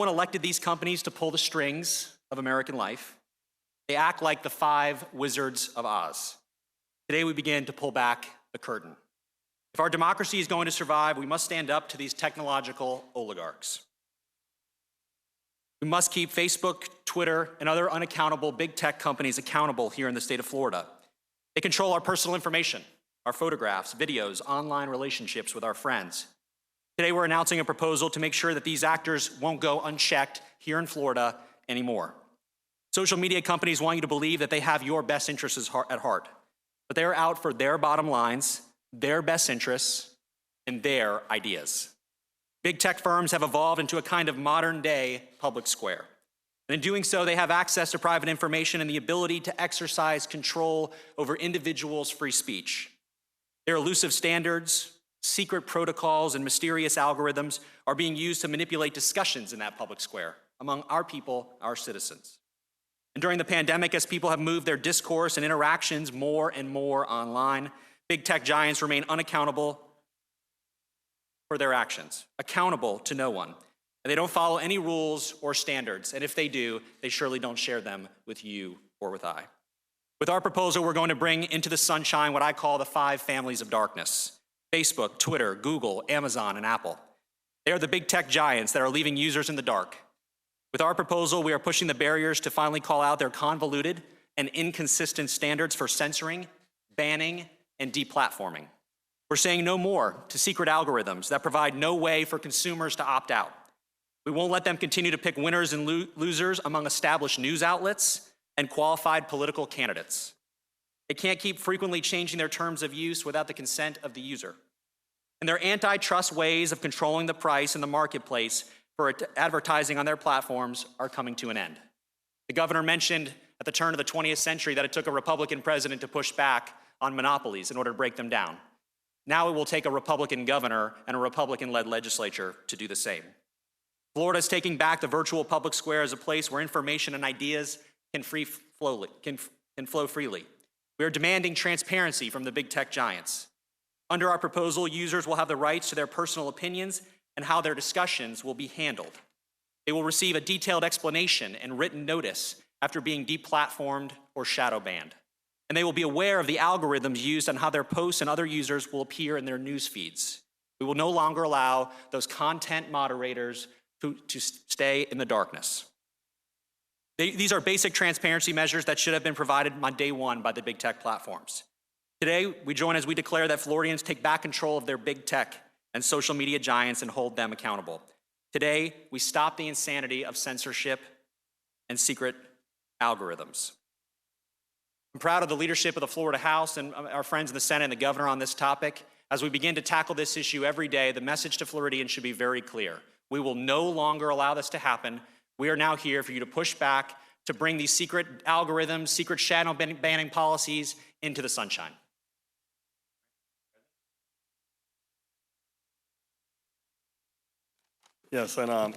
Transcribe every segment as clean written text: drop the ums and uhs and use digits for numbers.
No one elected these companies to pull the strings of American life. They act like the 5 wizards of Oz. Today we begin to pull back the curtain. If our democracy is going to survive, we must stand up to these technological oligarchs. We must keep Facebook, Twitter, and other unaccountable big tech companies accountable here in the state of Florida. They control our personal information, our photographs, videos, online relationships with our friends. Today we're announcing a proposal to make sure that these actors won't go unchecked here in Florida anymore. Social media companies want you to believe that they have your best interests at heart, but they are out for their bottom lines, their best interests, and their ideas. Big tech firms have evolved into a kind of modern-day public square. And in doing so, they have access to private information and the ability to exercise control over individuals' free speech. Their elusive standards, secret protocols, and mysterious algorithms are being used to manipulate discussions in that public square among our people, our citizens. And during the pandemic, as people have moved their discourse and interactions more and more online, big tech giants remain unaccountable for their actions, accountable to no one. And they don't follow any rules or standards, and if they do, they surely don't share them with you or with I. With our proposal, we're going to bring into the sunshine what I call the 5 families of darkness: Facebook, Twitter, Google, Amazon, and Apple. They are the big tech giants that are leaving users in the dark. With our proposal, we are pushing the barriers to finally call out their convoluted and inconsistent standards for censoring, banning, and deplatforming. We're saying no more to secret algorithms that provide no way for consumers to opt out. We won't let them continue to pick winners and losers among established news outlets and qualified political candidates. They can't keep frequently changing their terms of use without the consent of the user. And their antitrust ways of controlling the price in the marketplace for advertising on their platforms are coming to an end. The governor mentioned at the turn of the 20th century that it took a Republican president to push back on monopolies in order to break them down. Now it will take a Republican governor and a Republican-led legislature to do the same. Florida is taking back the virtual public square as a place where information and ideas can flow freely. We are demanding transparency from the big tech giants. Under our proposal, users will have the rights to their personal opinions and how their discussions will be handled. They will receive a detailed explanation and written notice after being deplatformed or shadow banned. And they will be aware of the algorithms used and how their posts and other users will appear in their news feeds. We will no longer allow those content moderators to stay in the darkness. These are basic transparency measures that should have been provided on day one by the big tech platforms. Today, we join as we declare that Floridians take back control of their big tech and social media giants and hold them accountable. Today, we stop the insanity of censorship and secret algorithms. I'm proud of the leadership of the Florida House and our friends in the Senate and the governor on this topic. As we begin to tackle this issue every day, the message to Floridians should be very clear. We will no longer allow this to happen. We are now here for you to push back, to bring these secret algorithms, secret shadow banning policies into the sunshine. Yes, and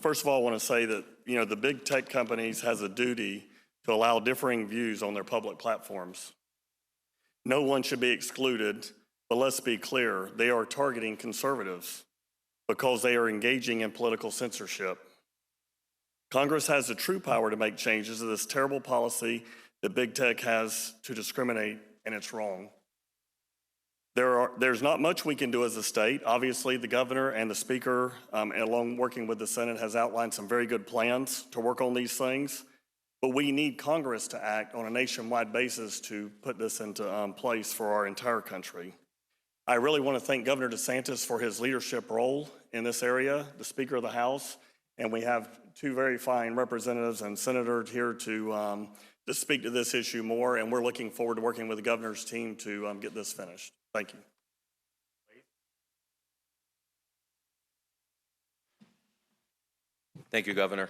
first of all, I want to say that the big tech companies has a duty to allow differing views on their public platforms. No one should be excluded, but let's be clear, they are targeting conservatives because they are engaging in political censorship. Congress has the true power to make changes to this terrible policy that big tech has to discriminate, and it's wrong. There's not much we can do as a state. Obviously, the governor and the speaker, along working with the Senate, has outlined some very good plans to work on these things. But we need Congress to act on a nationwide basis to put this into place for our entire country. I really want to thank Governor DeSantis for his leadership role in this area, the Speaker of the House, and we have 2 very fine representatives and senators here to speak to this issue more, and we're looking forward to working with the governor's team to get this finished. Thank you. Thank you, Governor,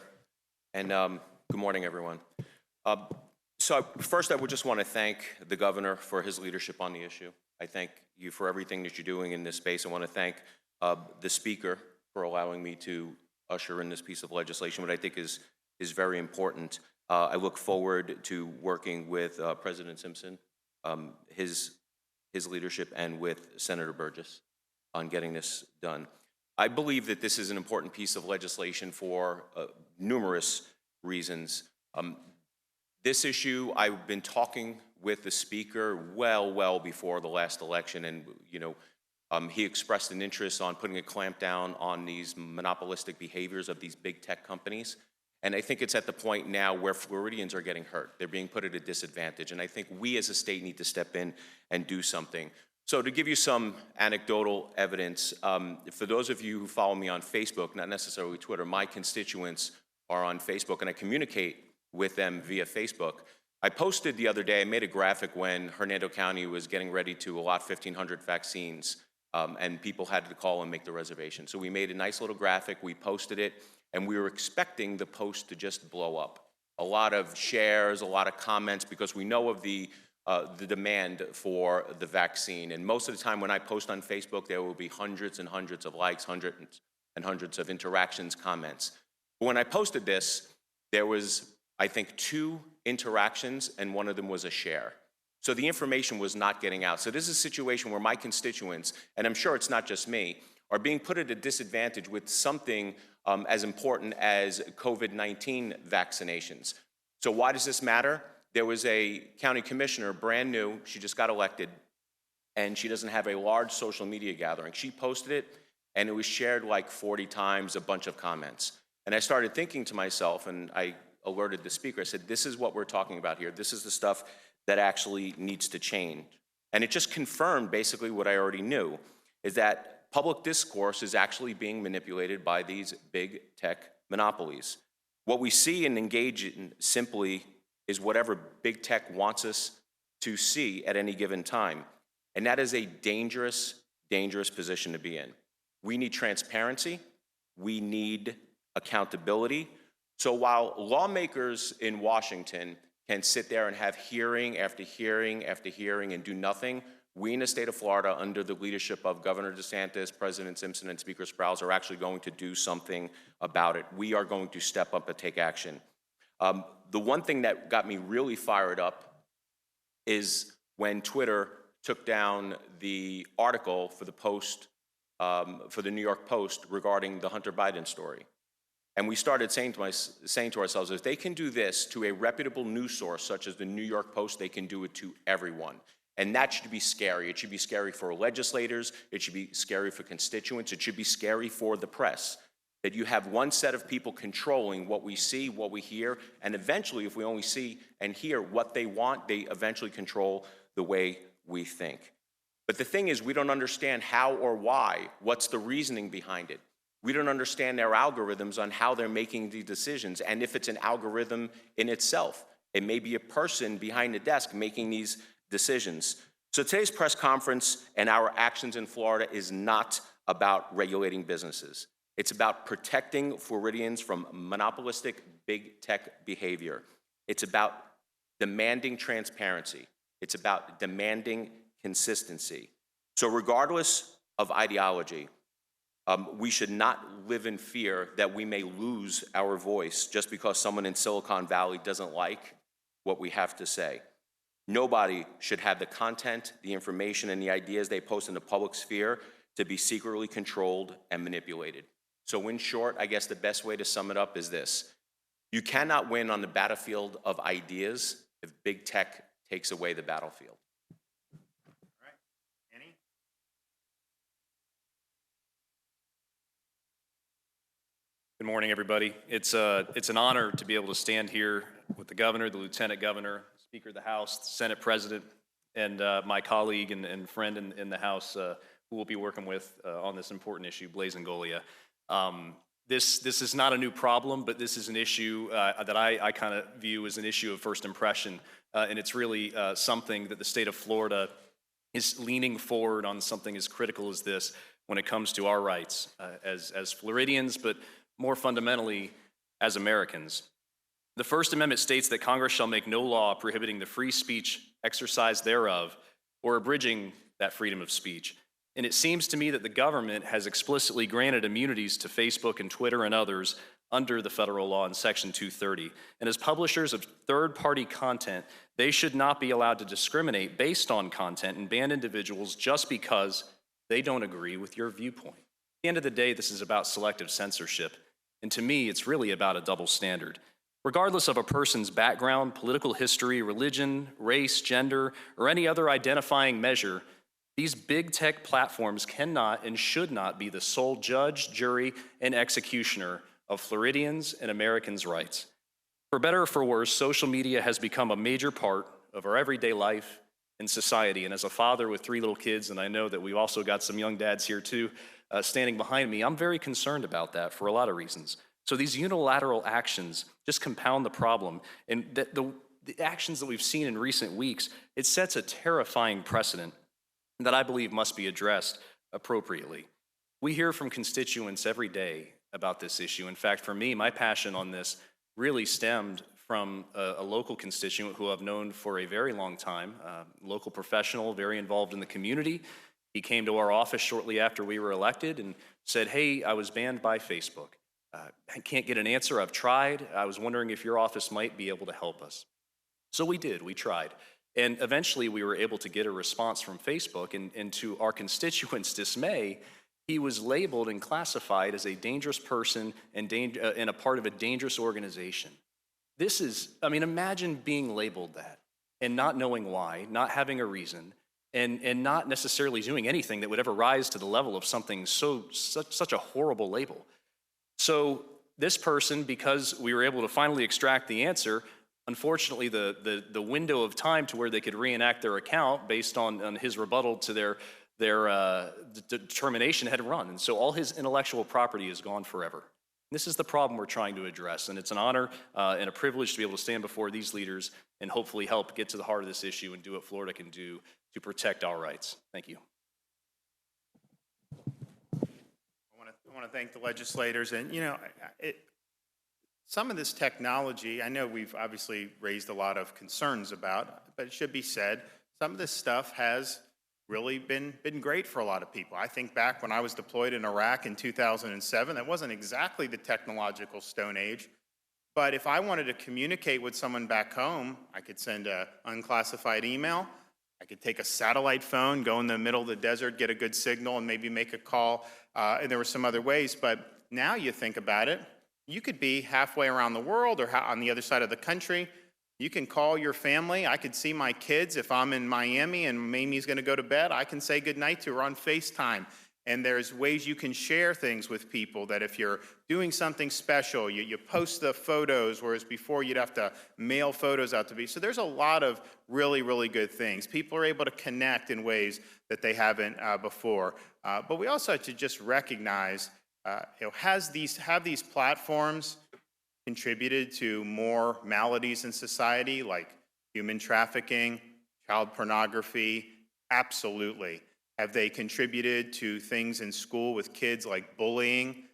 and good morning, everyone. So first, I would just want to thank the governor for his leadership on the issue. I thank you for everything that you're doing in this space. I want to thank the speaker for allowing me to usher in this piece of legislation, what I think is very important. I look forward to working with President Simpson, his leadership, and with Senator Burgess on getting this done. I believe that this is an important piece of legislation for numerous reasons. This issue, I've been talking with the speaker well before the last election, and he expressed an interest on putting a clamp down on these monopolistic behaviors of these big tech companies. And I think it's at the point now where Floridians are getting hurt. They're being put at a disadvantage. And I think we as a state need to step in and do something. So to give you some anecdotal evidence, for those of you who follow me on Facebook, not necessarily Twitter, my constituents are on Facebook and I communicate with them via Facebook. I posted the other day, I made a graphic when Hernando County was getting ready to allot 1,500 vaccines and people had to call and make the reservation. So we made a nice little graphic, we posted it, and we were expecting the post to just blow up. A lot of shares, a lot of comments, because we know of the demand for the vaccine. And most of the time when I post on Facebook, there will be hundreds and hundreds of likes, hundreds and hundreds of interactions, comments. But when I posted this, there was, I think, 2 interactions, and one of them was a share. So the information was not getting out. So this is a situation where my constituents, and I'm sure it's not just me, are being put at a disadvantage with something as important as COVID-19 vaccinations. So why does this matter? There was a county commissioner, brand new, she just got elected, and she doesn't have a large social media gathering. She posted it, and it was shared like 40 times, a bunch of comments. And I started thinking to myself, and I alerted the speaker, I said, this is what we're talking about here. This is the stuff that actually needs to change. And it just confirmed basically what I already knew, is that public discourse is actually being manipulated by these big tech monopolies. What we see and engage in simply is whatever big tech wants us to see at any given time. And that is a dangerous, dangerous position to be in. We need transparency. We need accountability. So while lawmakers in Washington can sit there and have hearing after hearing after hearing and do nothing, we in the state of Florida, under the leadership of Governor DeSantis, President Simpson, and Speaker Sprowls, are actually going to do something about it. We are going to step up and take action. The one thing that got me really fired up is when Twitter took down the article for the Post, for the New York Post regarding the Hunter Biden story. And we started saying to ourselves, if they can do this to a reputable news source such as the New York Post, they can do it to everyone. And that should be scary. It should be scary for legislators. It should be scary for constituents. It should be scary for the press, that you have one set of people controlling what we see, what we hear, and eventually, if we only see and hear what they want, they eventually control the way we think. But the thing is, we don't understand how or why. What's the reasoning behind it? We don't understand their algorithms on how they're making the decisions, and if it's an algorithm in itself. It may be a person behind the desk making these decisions. So today's press conference and our actions in Florida is not about regulating businesses. It's about protecting Floridians from monopolistic big tech behavior. It's about demanding transparency. It's about demanding consistency. So regardless of ideology, we should not live in fear that we may lose our voice just because someone in Silicon Valley doesn't like what we have to say. Nobody should have the content, the information, and the ideas they post in the public sphere to be secretly controlled and manipulated. So in short, I guess the best way to sum it up is this. You cannot win on the battlefield of ideas if big tech takes away the battlefield. All right, Annie? Good morning, everybody. It's an honor to be able to stand here with the governor, the lieutenant governor, Speaker of the House, the Senate President, and my colleague and friend in the House who we'll be working with on this important issue, Blaise Ngolia. This is not a new problem, but this is an issue that I kind of view as an issue of first impression, and it's really something that the state of Florida is leaning forward on, something as critical as this when it comes to our rights as Floridians, but more fundamentally as Americans. The First Amendment states that Congress shall make no law prohibiting the free speech exercise thereof or abridging that freedom of speech. And it seems to me that the government has explicitly granted immunities to Facebook and Twitter and others under the federal law in Section 230. And as publishers of third-party content, they should not be allowed to discriminate based on content and ban individuals just because they don't agree with your viewpoint. the end of the day, this is about selective censorship. And to me, it's really about a double standard. Regardless of a person's background, political history, religion, race, gender, or any other identifying measure, these big tech platforms cannot and should not be the sole judge, jury, and executioner of Floridians and Americans' rights. For better or for worse, social media has become a major part of our everyday life and society. And as a father with 3 little kids, and I know that we've also got some young dads here too, standing behind me, I'm very concerned about that for a lot of reasons. So these unilateral actions just compound the problem. And the actions that we've seen in recent weeks, it sets a terrifying precedent that I believe must be addressed appropriately. We hear from constituents every day about this issue. In fact, for me, my passion on this really stemmed from a local constituent who I've known for a very long time, local professional, very involved in the community. He came to our office shortly after we were elected and said, hey, I was banned by Facebook. I can't get an answer, I've tried. I was wondering if your office might be able to help us. So we did, we tried. And eventually we were able to get a response from Facebook, and to our constituents' dismay, he was labeled and classified as a dangerous person and a part of a dangerous organization. This is, I mean, imagine being labeled that and not knowing why, not having a reason, and not necessarily doing anything that would ever rise to the level of something such a horrible label. So this person, because we were able to finally extract the answer, unfortunately the window of time to where they could reenact their account based on his rebuttal to their determination had run. And so all his intellectual property is gone forever. This is the problem we're trying to address, and it's an honor and a privilege to be able to stand before these leaders and hopefully help get to the heart of this issue and do what Florida can do to protect our rights. Thank you. I want to thank the legislators, and some of this technology, I know we've obviously raised a lot of concerns about, but it should be said, some of this stuff has really been great for a lot of people. I think back when I was deployed in Iraq in 2007, that wasn't exactly the technological Stone Age, but if I wanted to communicate with someone back home, I could send an unclassified email, I could take a satellite phone, go in the middle of the desert, get a good signal, and maybe make a call, and there were some other ways, but now you think about it, you could be halfway around the world or on the other side of the country. You can call your family. I could see my kids. If I'm in Miami and Mamie's going to go to bed, I can say goodnight to her on FaceTime. And there's ways you can share things with people that if you're doing something special, you post the photos, whereas before you'd have to mail photos out to people. So there's a lot of really, really good things. People are able to connect in ways that they haven't before. But we also have to just recognize, have these platforms contributed to more maladies in society like human trafficking, child pornography? Absolutely. Have they contributed to things in school with kids like bullying?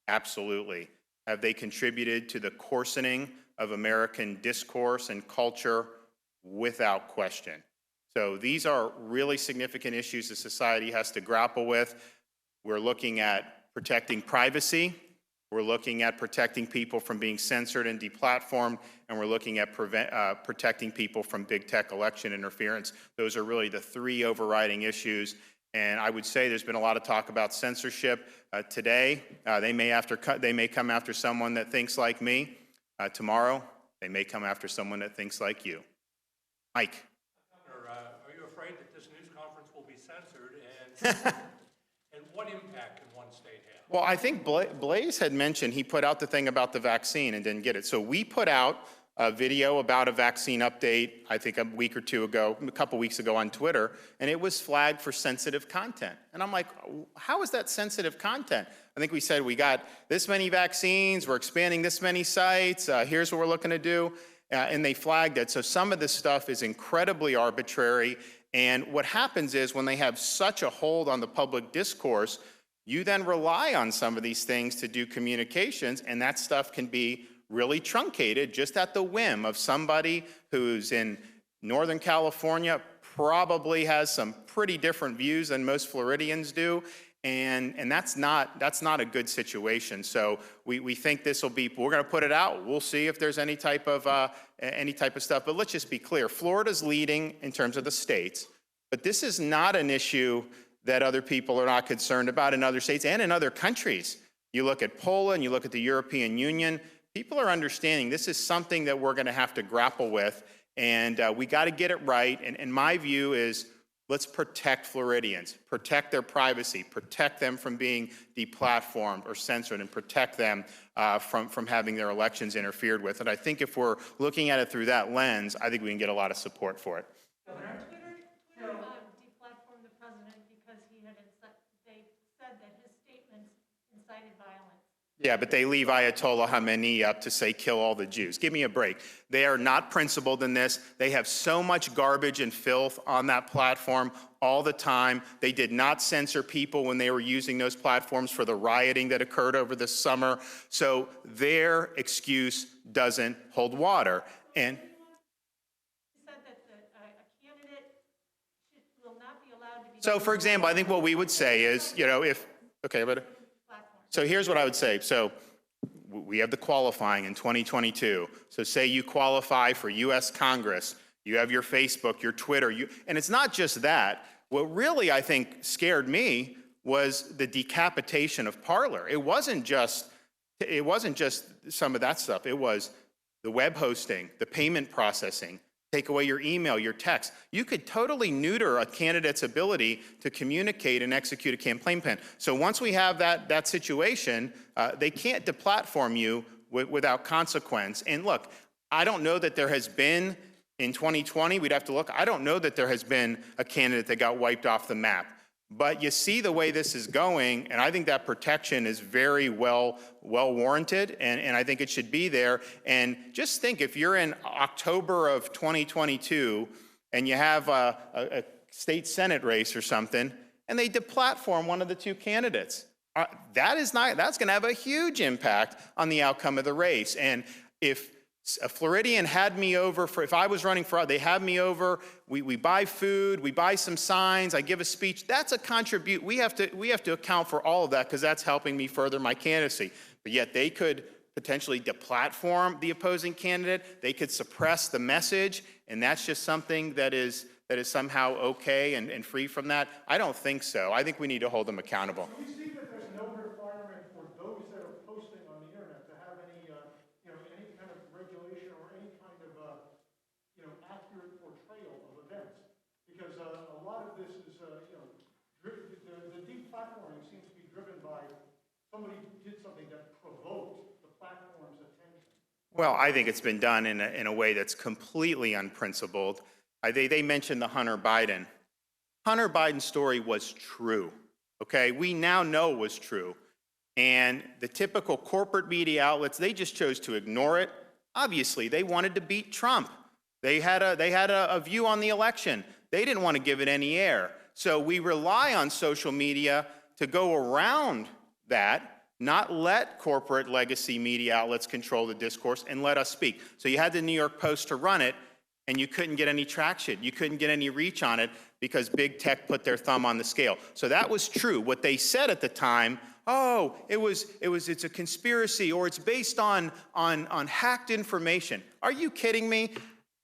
Absolutely. Have they contributed to the coarsening of American discourse and culture? Without question. So these are really significant issues that society has to grapple with. We're looking at protecting privacy. We're looking at protecting people from being censored and deplatformed, and we're looking at protecting people from big tech election interference. Those are really the 3 overriding issues. And I would say there's been a lot of talk about censorship today. They may come after someone that thinks like me. Tomorrow, they may come after someone that thinks like you. Mike. Governor, are you afraid that this news conference will be censored, and what impact can one state have? Well, I think Blaze had mentioned he put out the thing about the vaccine and didn't get it. So we put out a video about a vaccine update, I think a couple weeks ago on Twitter, and it was flagged for sensitive content. And I'm like, how is that sensitive content? I think we said we got this many vaccines, we're expanding this many sites, here's what we're looking to do, and they flagged it. So some of this stuff is incredibly arbitrary, and what happens is when they have such a hold on the public discourse, you then rely on some of these things to do communications, and that stuff can be really truncated just at the whim of somebody who's in Northern California, probably has some pretty different views than most Floridians do, and that's not a good situation. So we think this will be, we're going to put it out. We'll see if there's any type of stuff. But let's just be clear: Florida's leading in terms of the states, but this is not an issue that other people are not concerned about in other states and in other countries. You look at Poland, you look at the European Union, people are understanding this is something that we're going to have to grapple with, and we got to get it right. And my view is, let's protect Floridians, protect their privacy, protect them from being deplatformed or censored, and protect them from having their elections interfered with. And I think if we're looking at it through that lens, I think we can get a lot of support for it. Twitter deplatformed the president because they said that his statements incited violence. Yeah, but they leave Ayatollah Khamenei up to say, kill all the Jews. Give me a break. They are not principled in this. They have so much garbage and filth on that platform all the time. They did not censor people when they were using those platforms for the rioting that occurred over the summer. So their excuse doesn't hold water. And He said that a candidate will not be allowed to be. so, for example, I think what we would say is, so here's what I would say. So we have the qualifying in 2022. So say you qualify for U.S. Congress, you have your Facebook, your Twitter, and it's not just that. What really, I think, scared me was the decapitation of Parler. It wasn't just some of that stuff. It was the web hosting, the payment processing, take away your email, your text. You could totally neuter a candidate's ability to communicate and execute a campaign plan. So once we have that situation, they can't deplatform you without consequence. And look, I don't know that there has been, in 2020, we'd have to look, I don't know that there has been a candidate that got wiped off the map. But you see the way this is going, and I think that protection is very well warranted, and I think it should be there. And just think, if you're in October of 2022 and you have a state Senate race or something, and they deplatform one of the two candidates, that's going to have a huge impact on the outcome of the race. And if a Floridian had me over if I was running for, they have me over, we buy food, we buy some signs, I give a speech, that's a contribute. We have to account for all of that because that's helping me further my candidacy. But yet they could potentially deplatform the opposing candidate, they could suppress the message, and that's just something that is somehow okay and free from that. I don't think so. I think we need to hold them accountable. We see that there's no requirement for those that are posting on the internet to have any kind of regulation or any kind of, accurate portrayal of events. Because a lot of this is, the deplatforming seems to be driven by somebody did something that provoked the platform's attention. Well, I think it's been done in a way that's completely unprincipled. They mentioned the Hunter Biden. Hunter Biden's story was true, okay? We now know it was true. And the typical corporate media outlets, they just chose to ignore it. Obviously, they wanted to beat Trump. They had a view on the election. They didn't want to give it any air. So we rely on social media to go around that, not let corporate legacy media outlets control the discourse and let us speak. So you had the New York Post to run it, and you couldn't get any traction. You couldn't get any reach on it because big tech put their thumb on the scale. So that was true. What they said at the time, it's a conspiracy, or it's based on hacked information. Are you kidding me?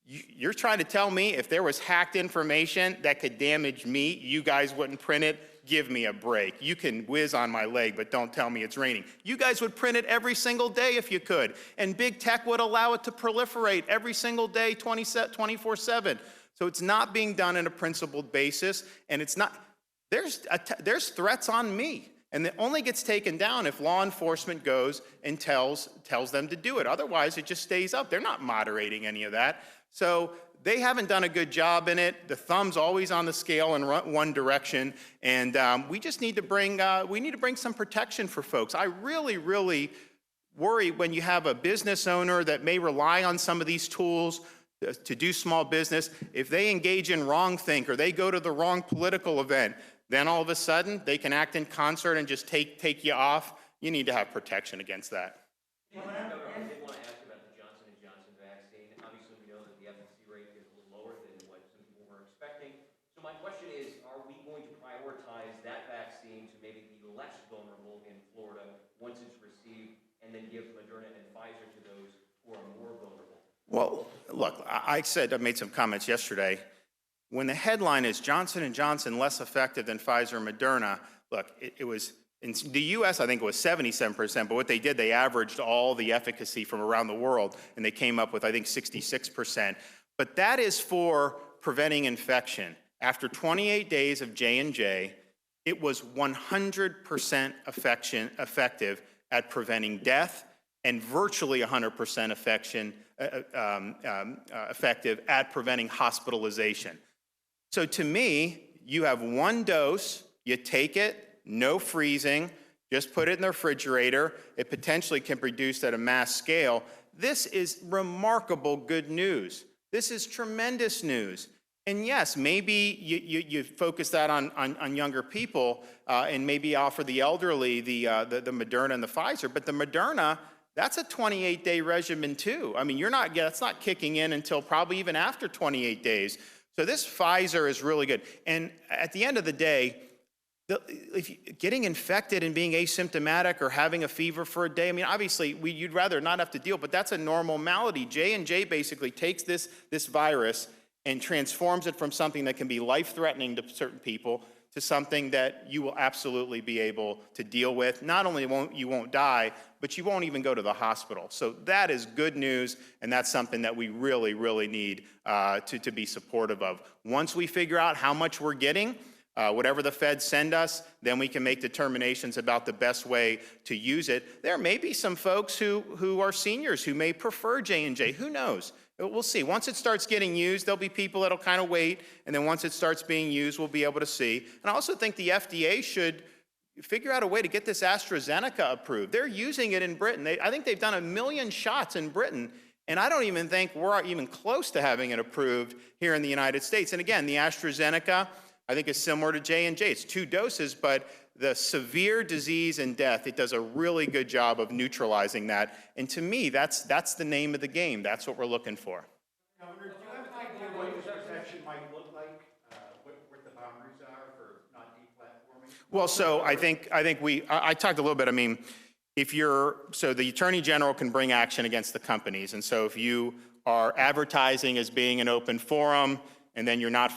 You're trying to tell me if there was hacked information that could damage me, you guys wouldn't print it? Give me a break. You can whiz on my leg, but don't tell me it's raining. You guys would print it every single day if you could, and big tech would allow it to proliferate every single day, 24/7. So it's not being done on a principled basis, and it's not. There's threats on me. And it only gets taken down if law enforcement goes and tells them to do it. Otherwise, it just stays up. They're not moderating any of that. So they haven't done a good job in it. The thumb's always on the scale in one direction. And we just need to bring some protection for folks. I really, really worry when you have a business owner that may rely on some of these tools to do small business. If they engage in wrongthink or they go to the wrong political event, then all of a sudden they can act in concert and just take you off. You need to have protection against that. I did want to ask about the Johnson & Johnson vaccine. Obviously, we know that the efficacy rate is a little lower than what some people were expecting. So my question is, are we going to prioritize that vaccine to maybe be less vulnerable in Florida once it's received, and then give Moderna and Pfizer to those who are more vulnerable? Well, look, I made some comments yesterday. when the headline is Johnson & Johnson less effective than Pfizer and Moderna, look, it was, in the US, I think it was 77%, but what they did, they averaged all the efficacy from around the world, and they came up with, I think, 66%. But that is for preventing infection. After 28 days of J&J, it was 100% effective at preventing death and virtually 100% effective at preventing hospitalization. So to me, you have one dose, you take it, no freezing, just put it in the refrigerator. It potentially can be produced at a mass scale. This is remarkable good news. This is tremendous news. And yes, maybe you focus that on younger people and maybe offer the elderly the Moderna and the Pfizer, but the Moderna, that's a 28-day regimen too. I mean, that's not kicking in until probably even after 28 days. So this Pfizer is really good. And at the end of the day, getting infected and being asymptomatic or having a fever for a day, I mean, obviously, you'd rather not have to deal, but that's a normal malady. J&J basically takes this virus and transforms it from something that can be life-threatening to certain people to something that you will absolutely be able to deal with. Not only you won't die, but you won't even go to the hospital. So that is good news, and that's something that we really, really need to be supportive of. Once we figure out how much we're getting, whatever the feds send us, then we can make determinations about the best way to use it. There may be some folks who are seniors who may prefer J&J. Who knows? We'll see. Once it starts getting used, there'll be people that'll kind of wait, and then once it starts being used, we'll be able to see. And I also think the FDA should figure out a way to get this AstraZeneca approved. They're using it in Britain. I think they've done 1 million shots in Britain, and I don't even think we're even close to having it approved here in the United States. And again, the AstraZeneca, I think, is similar to J&J. It's 2 doses, but the severe disease and death, it does a really good job of neutralizing that. And to me, that's the name of the game. That's what we're looking for. Governor, do you have an idea what this protection might look like? What the boundaries are for not deplatforming? Well, so I think I talked a little bit. I mean, so the Attorney General can bring action against the companies. And so if you are advertising as being an open forum, and then you're not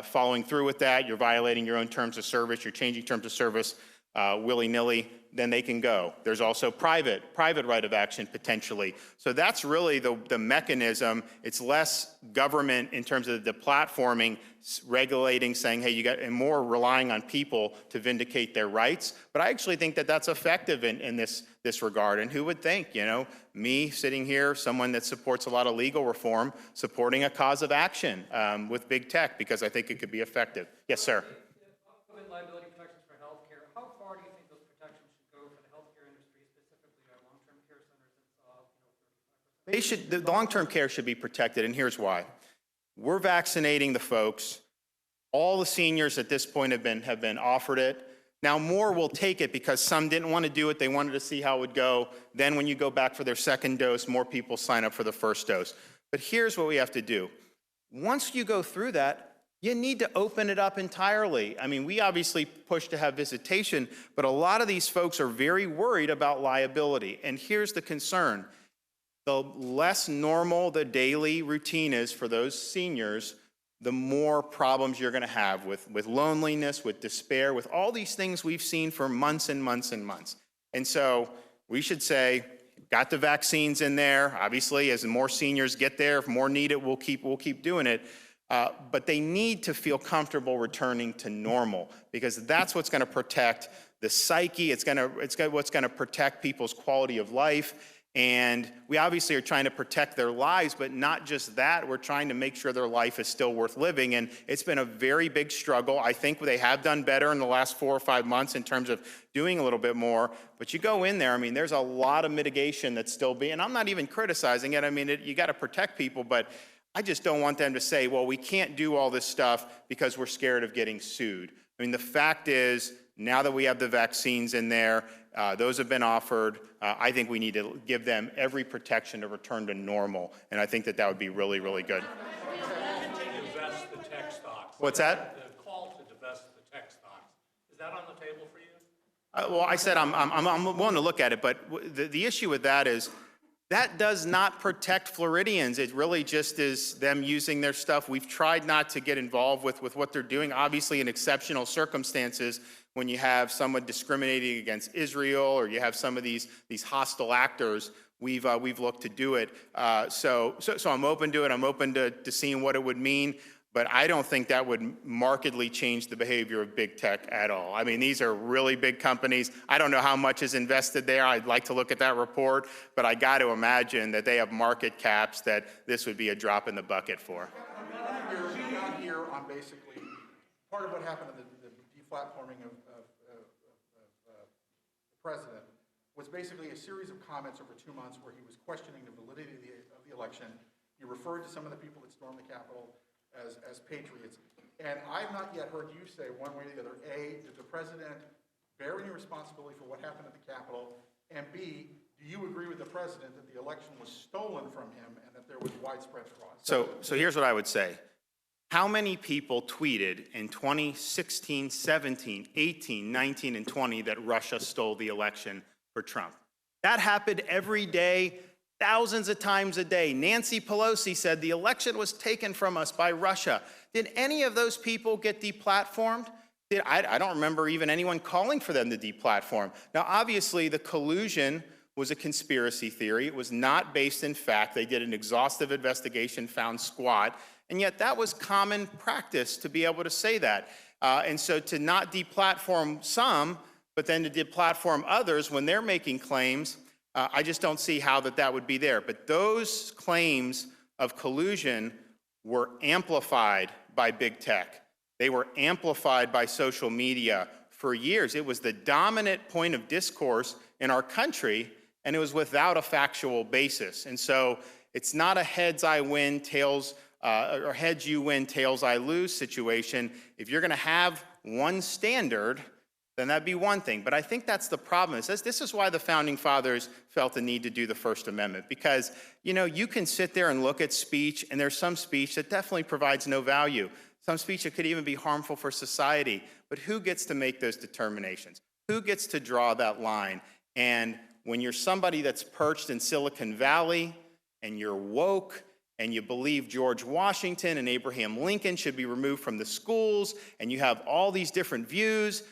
following through with that, you're violating your own terms of service, you're changing terms of service willy-nilly, then they can go. There's also private right of action potentially. So that's really the mechanism. It's less government in terms of the platforming, regulating, saying, hey, and more relying on people to vindicate their rights. But I actually think that that's effective in this regard. And who would think, me sitting here, someone that supports a lot of legal reform, supporting a cause of action with big tech, because I think it could be effective. Yes, sir. COVID liability protections for healthcare. How far do you think those protections should go for the healthcare industry, specifically our long-term care centers that 35%? The long-term care should be protected, and here's why. We're vaccinating the folks. All the seniors at this point have been offered it. Now more will take it because some didn't want to do it. They wanted to see how it would go. Then when you go back for their second dose, more people sign up for the first dose. But here's what we have to do. Once you go through that, you need to open it up entirely. I mean, we obviously push to have visitation, but a lot of these folks are very worried about liability. And here's the concern. The less normal the daily routine is for those seniors, the more problems you're going to have with loneliness, with despair, with all these things we've seen for months and months and months. And so we should say, got the vaccines in there. Obviously, as more seniors get there, if more need it, we'll keep doing it. But they need to feel comfortable returning to normal, because that's what's going to protect the psyche. It's what's going to protect people's quality of life. And we obviously are trying to protect their lives, but not just that. We're trying to make sure their life is still worth living. And it's been a very big struggle. I think they have done better in the last 4 or 5 months in terms of doing a little bit more. But you go in there, I mean, there's a lot of mitigation that's still being, and I'm not even criticizing it. I mean, you got to protect people, but I just don't want them to say, well, we can't do all this stuff because we're scared of getting sued. I mean, the fact is, now that we have the vaccines in there, those have been offered. I think we need to give them every protection to return to normal, and I think that would be really, really good. Divest the tech stocks. What's that? The call to divest the tech stocks. Is that on the table for you? Well, I said I'm willing to look at it, but the issue with that is That does not protect Floridians. It really just is them using their stuff. We've tried not to get involved with what they're doing. Obviously, in exceptional circumstances, when you have someone discriminating against Israel or you have some of these hostile actors, we've looked to do it. So I'm open to it. I'm open to seeing what it would mean. But I don't think that would markedly change the behavior of big tech at all. I mean, these are really big companies. I don't know how much is invested there. I'd like to look at that report, but I got to imagine that they have market caps that this would be a drop in the bucket for. We got here on basically part of what happened in the deplatforming of the president was basically a series of comments over 2 months where he was questioning the validity of the election. He referred to some of the people that stormed the Capitol as patriots. And I've not yet heard you say one way or the other, A, did the president bear any responsibility for what happened at the Capitol? And B, do you agree with the president that the election was stolen from him and that there was widespread fraud? So here's what I would say. How many people tweeted in 2016, 17, 18, 19, and 20 that Russia stole the election for Trump? That happened every day, thousands of times a day. Nancy Pelosi said the election was taken from us by Russia. Did any of those people get deplatformed? I don't remember even anyone calling for them to deplatform. Now, obviously, the collusion was a conspiracy theory. It was not based in fact. They did an exhaustive investigation, found squat, and yet that was common practice to be able to say that. And so to not deplatform some, but then to deplatform others when they're making claims, I just don't see how that would be there. But those claims of collusion were amplified by big tech. They were amplified by social media for years. It was the dominant point of discourse in our country, and it was without a factual basis. And so it's not a heads I win, tails, or heads you win, tails I lose situation. If you're going to have one standard, then that'd be one thing. But I think that's the problem. This is why the Founding Fathers felt the need to do the First Amendment. Because, you can sit there and look at speech, and there's some speech that definitely provides no value. Some speech that could even be harmful for society. But who gets to make those determinations? Who gets to draw that line? And when you're somebody that's perched in Silicon Valley, and you're woke, and you believe George Washington and Abraham Lincoln should be removed from the schools, and you have all these different views,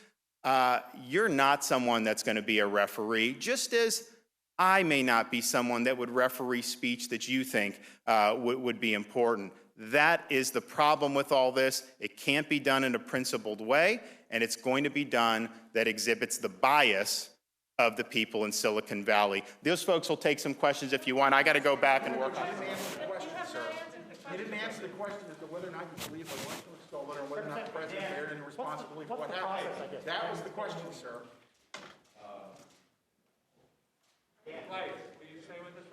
you're not someone that's going to be a referee, just as I may not be someone that would referee speech that you think would be important. That is the problem with all this. It can't be done in a principled way, and it's going to be done that exhibits the bias of the people in Silicon Valley. Those folks will take some questions if you want. I got to go back and work on it. You didn't answer the question as to whether or not you believe the election was stolen or whether or not the president bear any responsibility for what happened. That was the question, sir. Will you say what this